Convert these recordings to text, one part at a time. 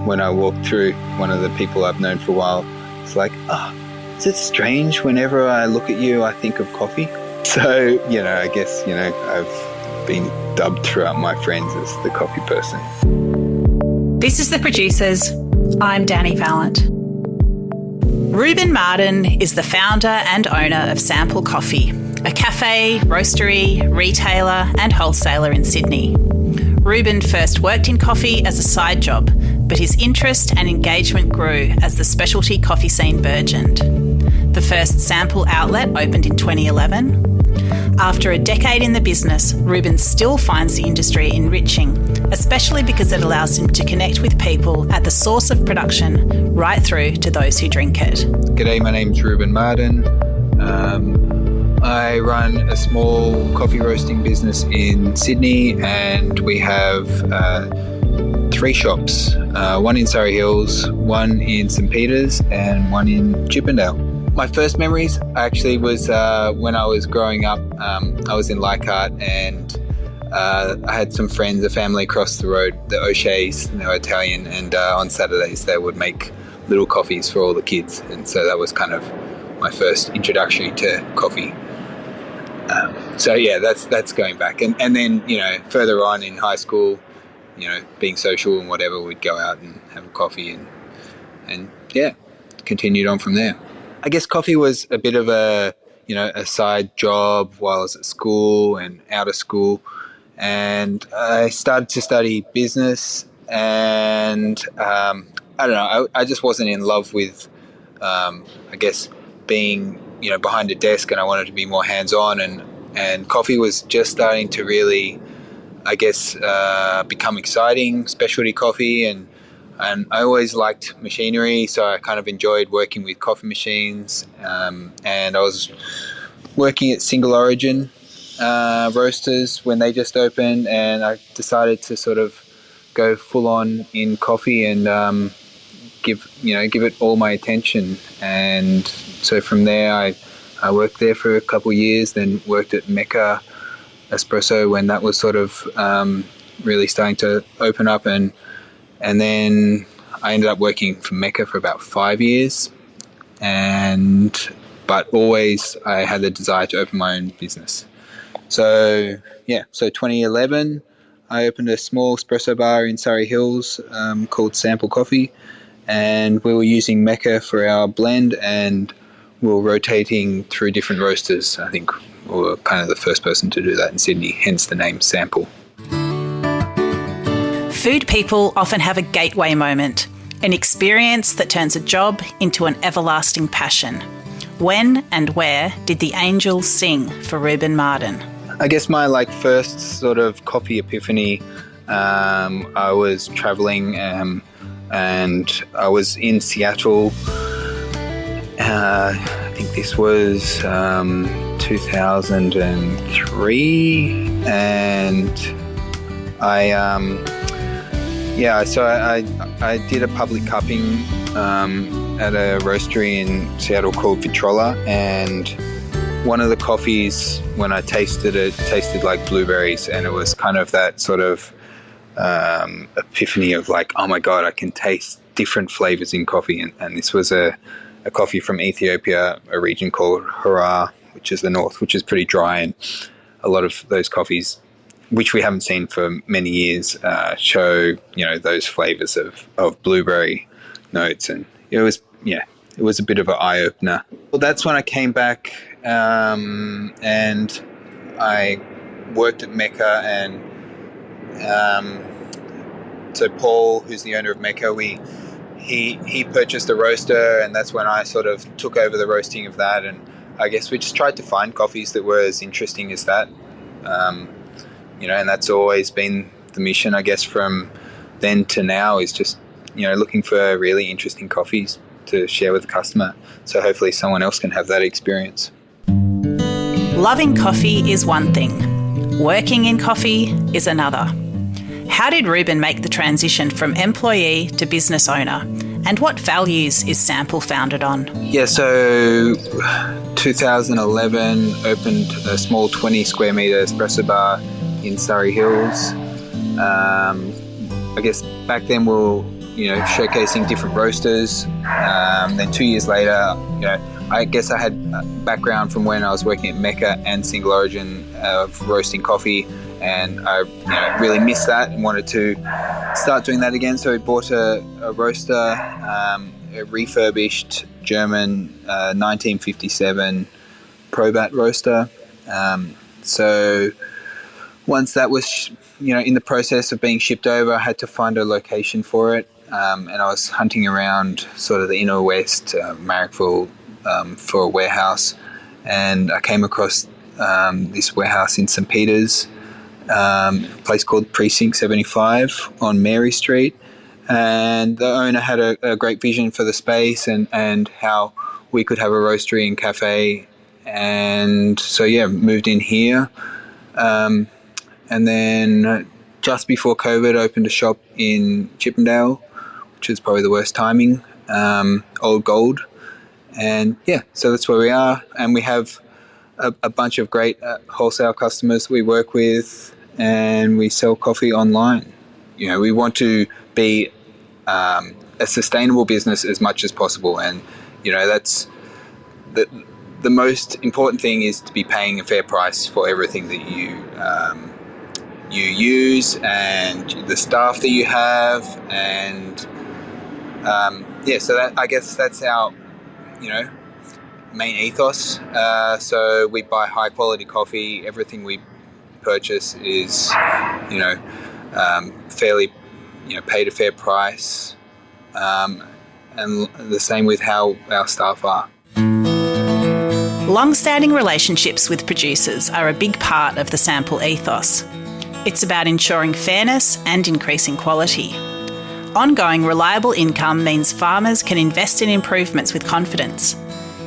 when I walk through, one of the people I've known for a while, it's like, is it strange whenever I look at you, I think of coffee? So, I guess, I've been dubbed throughout my friends as the coffee person. This is The Producers. I'm Dani Valent. Reuben Mardan is the founder and owner of Sample Coffee, a cafe, roastery, retailer and wholesaler in Sydney. Reuben first worked in coffee as a side job, but his interest and engagement grew as the specialty coffee scene burgeoned. The first Sample outlet opened in 2011. After a decade in the business, Reuben still finds the industry enriching, especially because it allows him to connect with people at the source of production right through to those who drink it. G'day, my name's Reuben Mardan. I run a small coffee roasting business in Sydney, and we have 3 shops, one in Surrey Hills, one in St Peters and one in Chippendale. My first memories actually was when I was growing up. I was in Leichhardt, and I had some friends, a family across the road, the O'Sheas, and they were Italian, and on Saturdays they would make little coffees for all the kids, and so that was kind of my first introduction to coffee. So yeah, that's going back, and then further on in high school, being social and whatever, we'd go out and have a coffee, and yeah, continued on from there. I guess coffee was a bit of a side job while I was at school and out of school, and I started to study business, and I don't know, I just wasn't in love with being behind a desk, and I wanted to be more hands-on, and coffee was just starting to really become exciting, specialty coffee, and I always liked machinery, so I kind of enjoyed working with coffee machines, and I was working at Single Origin roasters when they just opened, and I decided to sort of go full on in coffee and give it all my attention. And so from there I worked there for a couple of years, then worked at Mecca Espresso when that was sort of really starting to open up, and then I ended up working for Mecca for about 5 years, but always I had the desire to open my own business. So 2011 I opened a small espresso bar in Surrey Hills called Sample Coffee, and we were using Mecca for our blend, and we were rotating through different roasters. I think we were kind of the first person to do that in Sydney, hence the name Sample. Food people often have a gateway moment, an experience that turns a job into an everlasting passion. When and where did the angels sing for Reuben Mardan? I guess my first sort of coffee epiphany, I was travelling and I was in Seattle. I think this was 2003, and I did a public cupping at a roastery in Seattle called Vitrola, and one of the coffees, when I tasted it, tasted like blueberries, and it was kind of that sort of epiphany of oh my God, I can taste different flavors in coffee. And this was a coffee from Ethiopia, a region called Humour, which is the north, which is pretty dry, and a lot of those coffees, which we haven't seen for many years, show those flavors of blueberry notes, and it was a bit of an eye opener. Well, that's when I came back, and I worked at Mecca, and so Paul, who's the owner of Mecca, he purchased a roaster, and that's when I sort of took over the roasting of that, and I guess we just tried to find coffees that were as interesting as that. And that's always been the mission, I guess, from then to now, is just, looking for really interesting coffees to share with the customer. So hopefully someone else can have that experience. Loving coffee is one thing. Working in coffee is another. How did Reuben make the transition from employee to business owner? And what values is Sample founded on? Yeah, so 2011 opened a small 20 square metre espresso bar in Surrey Hills. I guess back then we were showcasing different roasters. Then 2 years later, I guess I had a background from when I was working at Mecca and Single Origin of roasting coffee, and I really missed that and wanted to start doing that again. So I bought a roaster, a refurbished German 1957 Probat roaster. So once that was in the process of being shipped over, I had to find a location for it, and I was hunting around sort of the inner west, Marrickville, for a warehouse, and I came across this warehouse in St. Peter's, a place called Precinct 75 on Mary Street, and the owner had a great vision for the space and how we could have a roastery and cafe, and so moved in here, and then just before COVID opened a shop in Chippendale, which is probably the worst timing, Old Gold. And so that's where we are, and we have a bunch of great wholesale customers we work with, and we sell coffee online. We want to be a sustainable business as much as possible, and that's the most important thing is to be paying a fair price for everything that you use and the staff that you have, and so that, I guess that's our main ethos. So we buy high quality coffee. Everything we purchase is fairly paid a fair price, and the same with how our staff are. Long-standing relationships with producers are a big part of the Sample ethos. It's about ensuring fairness and increasing quality. Ongoing reliable income means farmers can invest in improvements with confidence.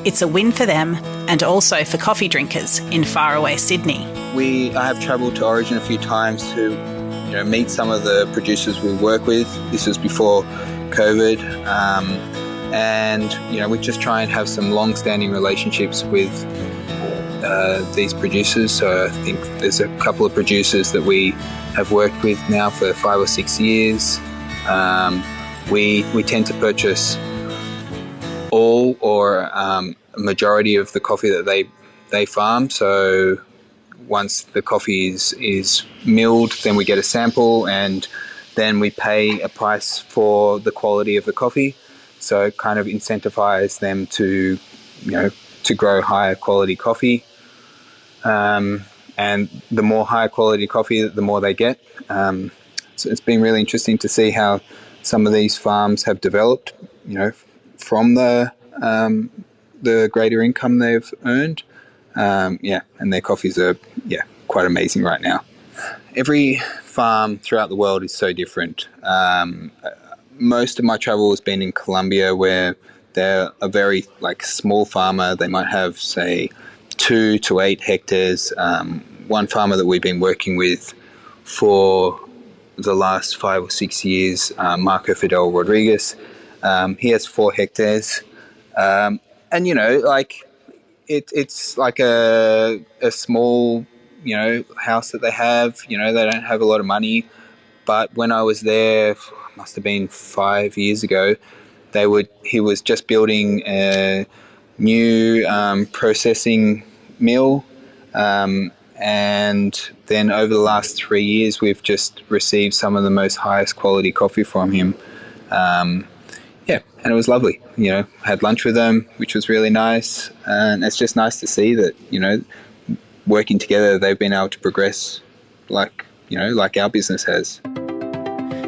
It's a win for them and also for coffee drinkers in faraway Sydney. I have travelled to Origin a few times to meet some of the producers we work with. This was before COVID, and we just try and have some long-standing relationships with these producers. So I think there's a couple of producers that we have worked with now for 5 or 6 years. We tend to purchase all or a majority of the coffee that they farm. So once the coffee is milled, then we get a sample, and then we pay a price for the quality of the coffee. So it kind of incentivize them to grow higher quality coffee. And the more higher quality coffee, the more they get. So it's been really interesting to see how some of these farms have developed, from the greater income they've earned. And their coffees are, quite amazing right now. Every farm throughout the world is so different. Most of my travel has been in Colombia, where they're a very small farmer. They might have, say, 2 to 8 hectares. One farmer that we've been working with for the last 5 or 6 years, Marco Fidel Rodriguez, he has 4 hectares. And, it's like a small, house that they have. They don't have a lot of money. But when I was there, must have been 5 years ago, he was just building a new processing mill, and then over the last 3 years we've just received some of the most highest quality coffee from him, and it was lovely. Had lunch with them, which was really nice, and it's just nice to see that working together they've been able to progress like our business has.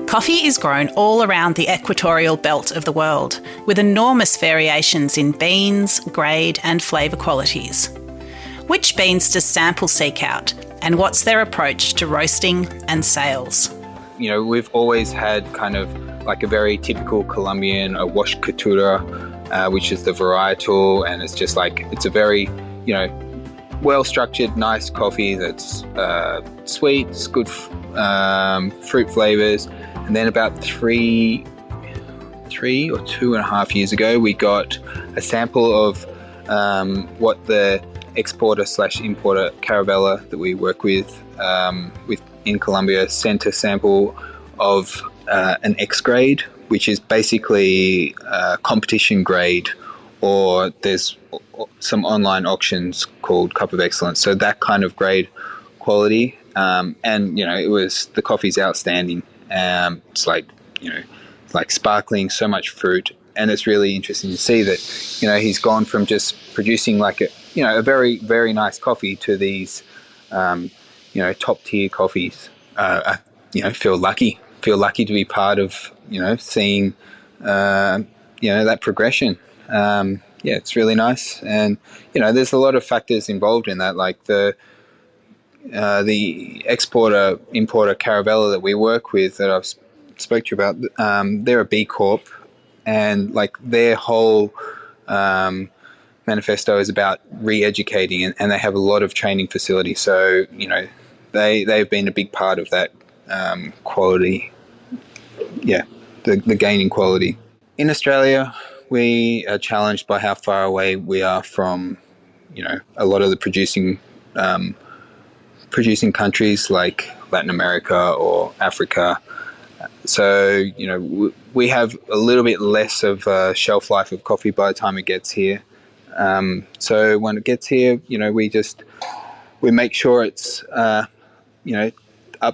Coffee is grown all around the equatorial belt of the world, with enormous variations in beans, grade and flavour qualities. Which beans does Sample seek out, and what's their approach to roasting and sales? We've always had kind of like a very typical Colombian, a wash cultura, which is the varietal, and it's just it's a very, well-structured, nice coffee that's sweet, it's good fruit flavours. And then about 3 or 2.5 years ago, we got a sample of what the exporter/importer Caravella that we work with in Colombia sent a sample of an X grade, which is basically competition grade, or there's some online auctions called Cup of Excellence. So that kind of grade quality, and the coffee's outstanding. It's like sparkling, so much fruit, and it's really interesting to see that he's gone from just producing like a very, very nice coffee to these top tier coffees. Feel lucky to be part of seeing that progression. It's really nice, and there's a lot of factors involved in that, like the exporter importer Caravella that we work with, that I've spoke to you about. They're a B Corp, and like their whole manifesto is about re-educating, and they have a lot of training facilities. So they've been a big part of that quality. The gain in quality. In Australia, we are challenged by how far away we are from a lot of the producing countries like Latin America or Africa. So we have a little bit less of a shelf life of coffee by the time it gets here. So when it gets here, we make sure it's up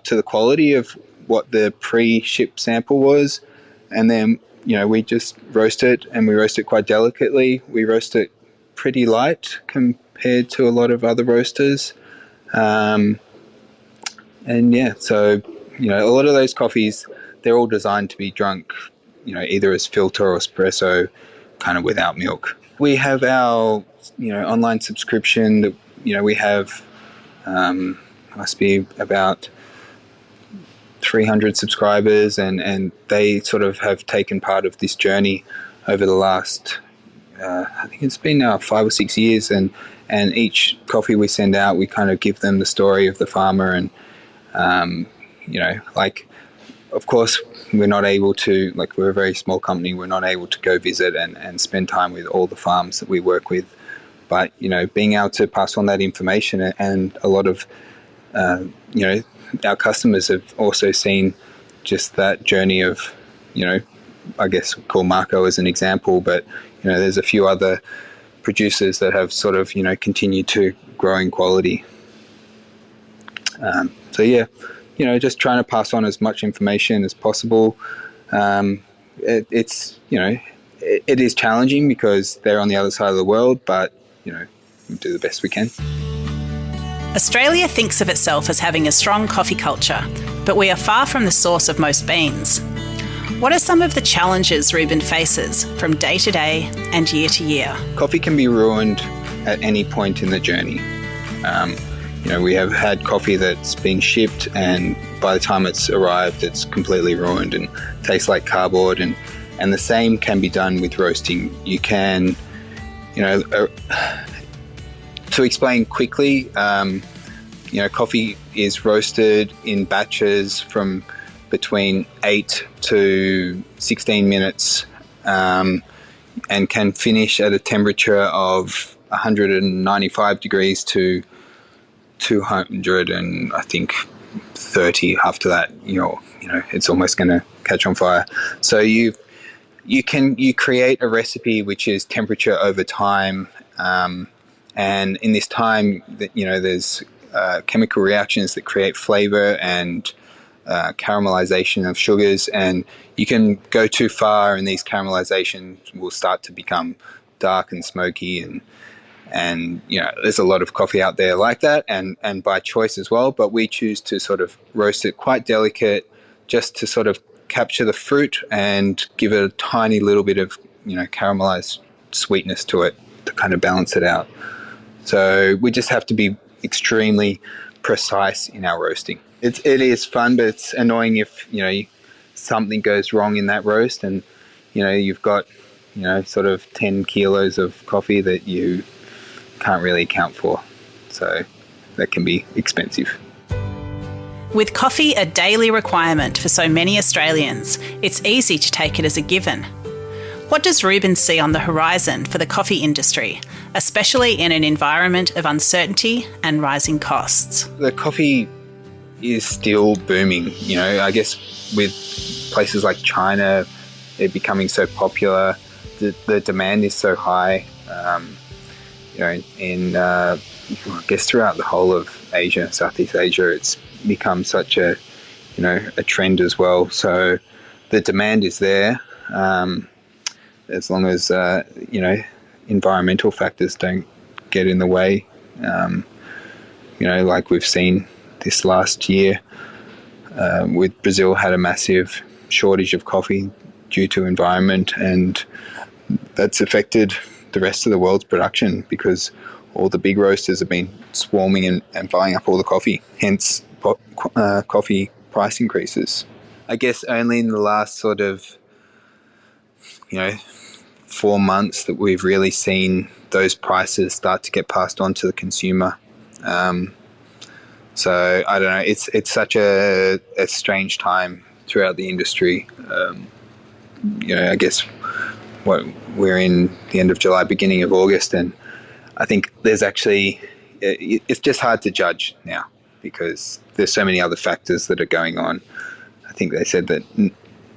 to the quality of what the pre-ship sample was, and then we just roast it, and we roast it quite delicately. We roast it pretty light compared to a lot of other roasters, so a lot of those coffees, they're all designed to be drunk either as filter or espresso, kind of without milk. We have our online subscription that we have must be about 300 subscribers, and they sort of have taken part of this journey over the last I think it's been now 5 or 6 years, and each coffee we send out, we kind of give them the story of the farmer, and of course we're not able to, we're a very small company, we're not able to go visit and spend time with all the farms that we work with, but being able to pass on that information, and a lot of our customers have also seen just that journey of, I guess we'll call Marco as an example, but there's a few other producers that have sort of continued to grow in quality. Just trying to pass on as much information as possible. It is challenging because they're on the other side of the world, but we do the best we can. Australia thinks of itself as having a strong coffee culture, but we are far from the source of most beans. What are some of the challenges Reuben faces from day to day and year to year? Coffee can be ruined at any point in the journey. We have had coffee that's been shipped, and by the time it's arrived, it's completely ruined and tastes like cardboard. And the same can be done with roasting. You can, to explain quickly, coffee is roasted in batches from between 8 to 16 minutes, and can finish at a temperature of 195 degrees to 200 and I think 30. After that, it's almost going to catch on fire. So you create a recipe which is temperature over time, and in this time that there's chemical reactions that create flavor and caramelization of sugars, and you can go too far and these caramelizations will start to become dark and smoky, and there's a lot of coffee out there like that, and by choice as well, but we choose to sort of roast it quite delicate, just to sort of capture the fruit and give it a tiny little bit of caramelized sweetness to it to kind of balance it out. So we just have to be extremely precise in our roasting. It is fun, but it's annoying if something goes wrong in that roast, and you've got sort of 10 kilos of coffee that you can't really account for. So that can be expensive. With coffee a daily requirement for so many Australians, it's easy to take it as a given. What does Reuben see on the horizon for the coffee industry, especially in an environment of uncertainty and rising costs? The coffee is still booming. You know, I guess with places like China, they're becoming so popular. The demand is so high. You know, I guess throughout the whole of Asia, Southeast Asia, it's become such a trend as well. So the demand is there, as long as environmental factors don't get in the way. Like we've seen this last year, with Brazil had a massive shortage of coffee due to environment, and that's affected the rest of the world's production because all the big roasters have been swarming and buying up all the coffee, hence coffee price increases. I guess only in the last sort of 4 months that we've really seen those prices start to get passed on to the consumer. So I don't know, it's such a strange time throughout the industry. I guess we're in the end of July, beginning of August, and I think there's actually, it's just hard to judge now because there's so many other factors that are going on. I think they said that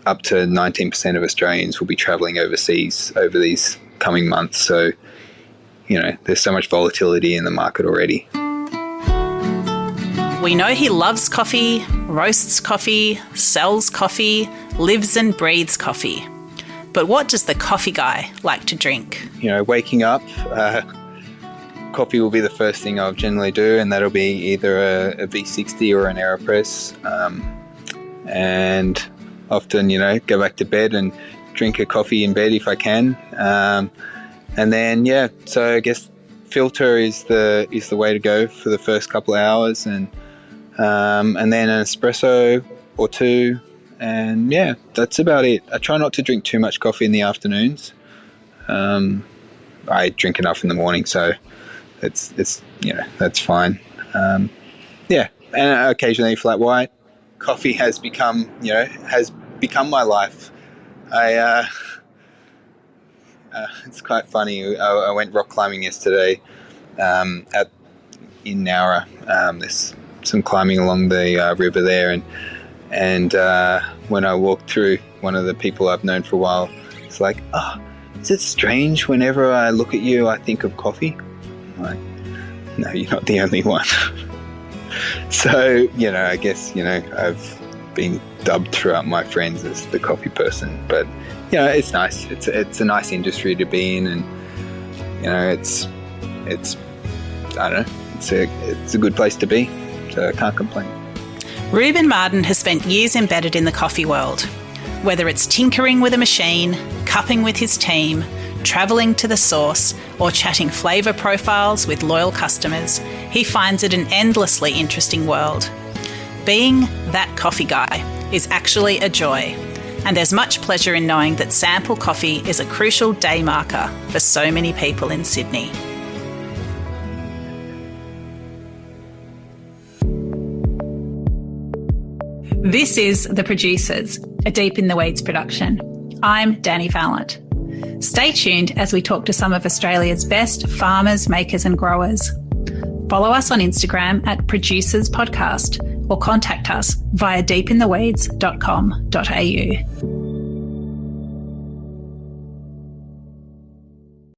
up to 19% of Australians will be travelling overseas over these coming months. So, there's so much volatility in the market already. We know he loves coffee, roasts coffee, sells coffee, lives and breathes coffee. But what does the coffee guy like to drink? Waking up, coffee will be the first thing I'll generally do, and that'll be either a V60 or an AeroPress. And often, go back to bed and drink a coffee in bed if I can. And then, so I guess filter is the way to go for the first couple of hours, and then an espresso or two. And that's about it. I try not to drink too much coffee in the afternoons. I drink enough in the morning, so it's that's fine. And occasionally flat white. Coffee has become my life. It's quite funny. I went rock climbing yesterday in Nowra. There's some climbing along the river there, and when I walked through, one of the people I've known for a while, it's like, is it strange whenever I look at you I think of coffee? I'm like, no, you're not the only one. So, I guess, I've been dubbed throughout my friends as the coffee person, but it's nice. It's a nice industry to be in, and it's I don't know, it's a good place to be, so I can't complain. Reuben Mardan has spent years embedded in the coffee world. Whether it's tinkering with a machine, cupping with his team, travelling to the source, or chatting flavour profiles with loyal customers, he finds it an endlessly interesting world. Being that coffee guy is actually a joy, and there's much pleasure in knowing that sample coffee is a crucial day marker for so many people in Sydney. This is The Producers, a Deep in the Weeds production. I'm Dani Valent. Stay tuned as we talk to some of Australia's best farmers, makers and growers. Follow us on Instagram at Producers Podcast or contact us via deepintheweeds.com.au.